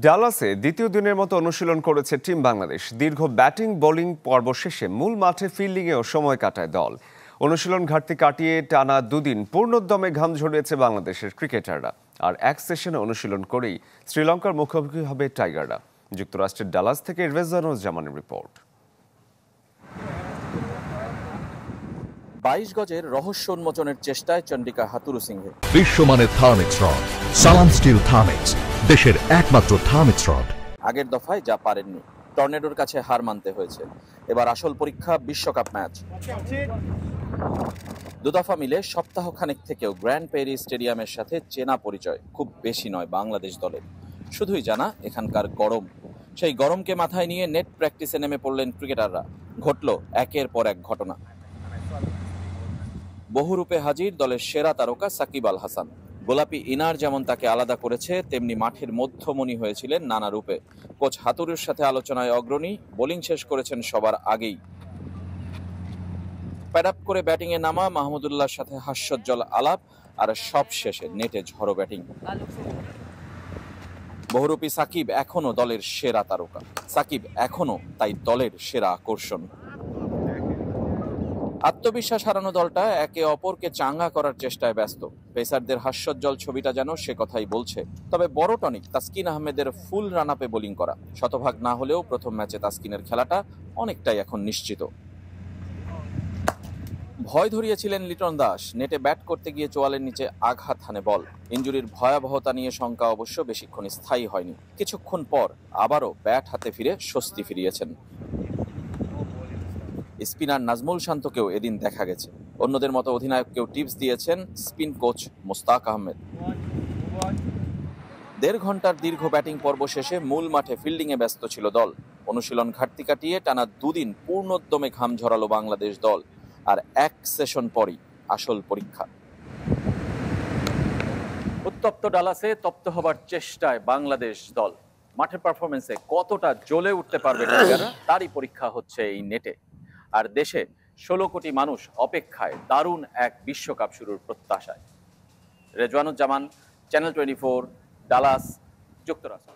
ডালাসে দ্বিতীয় দিনের মতো অনুশীলন করেছে টিম বাংলাদেশ। দীর্ঘ ব্যাটিং বোলিং পর্ব শেষে মূল মাঠে ফিল্ডিংয়েও সময় কাটায় দল। অনুশীলন ঘাটতি কাটিয়ে টানা দুদিন পূর্ণোদ্যমে ঘাম ঝরিয়েছে বাংলাদেশের ক্রিকেটাররা। আর এক সেশনে অনুশীলন করেই শ্রীলঙ্কার মুখোমুখি হবে টাইগাররা। যুক্তরাষ্ট্রের ডালাস থেকে রেজানুজ্জামানের রিপোর্ট। 22 গজের রহস্য উন্মোচনের চেষ্টায় চন্ডিকা হাথুরু সিংহে। বিশ্বমানের থার্মিক্স রড, সালাম স্টিল থার্মিক্স, দেশের একমাত্র থার্মিক্স রড। আগের দফায় যা পারেননি, টর্নেডোর কাছে হার মানতে হয়েছে। এবার আসল পরীক্ষা বিশ্বকাপ ম্যাচ। দুদফা মিলে সপ্তাহখানেক থেকেও গ্র্যান্ড প্যারি স্টেডিয়ামের সাথে চেনা পরিচয় খুব বেশি নয় বাংলাদেশ দলের। শুধুই জানা এখানকার গরম। সেই গরমকে মাথায় নিয়ে নেট প্র্যাকটিসে নেমে পড়লেন ক্রিকেটাররা। ঘটল একের পর এক ঘটনা। বহুরূপে হাজির দলের সেরা তারকা সাকিব আল হাসান। গোলাপি ইনার যেমন তাকে আলাদা করেছে, তেমনি মাঠের মধ্যমণি হয়েছিলেন নানা রূপে। কোচ হাতুরুর সাথে আলোচনায় অগ্রণী, বোলিং শেষ করেছেন সবার আগেই। প্যাড আপ করে ব্যাটিংয়ে নামা মাহমুদুল্লাহর সাথে হাস্যোজ্জ্বল আলাপ, আর সব শেষে নেটে ঝড়ো ব্যাটিং। বহুরূপী সাকিব এখনো দলের সেরা তারকা। সাকিব এখনো তাই দলের সেরা আকর্ষণ। আত্মবিশ্বাস হারানো দলটা একে অপরকে চাঙ্গা করার চেষ্টায় ব্যস্ত। পেসারদের হাস্যোজ্জ্বল ছবিটা যেন সে কথাই বলছে। তবে বড় টনিক তাসকিন আহমেদের ফুল রান আপে বোলিং করা। শতভাগ না হলেও প্রথম ম্যাচে তাসকিনের খেলাটা অনেকটাই এখন নিশ্চিত। ভয় ধরিয়েছিলেন লিটন দাস। নেটে ব্যাট করতে গিয়ে চোয়ালের নিচে আঘাত হানে বল। ইনজুরির ভয়াবহতা নিয়ে শঙ্কা অবশ্য বেশিক্ষণ স্থায়ী হয়নি। কিছুক্ষণ পর আবারও ব্যাট হাতে ফিরে স্বস্তি ফিরিয়েছেন। স্পিনার নাজমুল শান্তকেও এদিন দেখা গেছে। অন্যদের মতো অধিনায়ককেও টিপস দিয়েছেন স্পিন কোচ মোস্তাক আহমেদ। 1.5 ঘন্টার দীর্ঘ ব্যাটিং পর্ব শেষে মূল মাঠে ফিল্ডিংয়ে ব্যস্ত ছিল দল। অনুশীলন ঘাটতি কাটিয়ে টানা দুদিন পূর্ণোদ্যমে ঘাম ঝরালো বাংলাদেশ দল। আর এক সেশন পরই আসল পরীক্ষা। উত্তপ্ত ডালাসে তপ্ত হবার চেষ্টায় বাংলাদেশ দল। মাঠের পারফরমেন্সে কতটা জ্বলে উঠতে পারবে টাইগাররা, তারই পরীক্ষা হচ্ছে এই নেটে। আর দেশে 16 কোটি মানুষ অপেক্ষায় দারুণ এক বিশ্বকাপ শুরুর প্রত্যাশায়। রেজওয়ানুজ্জামান, চ্যানেল 24, ডালাস, যুক্তরাষ্ট্র।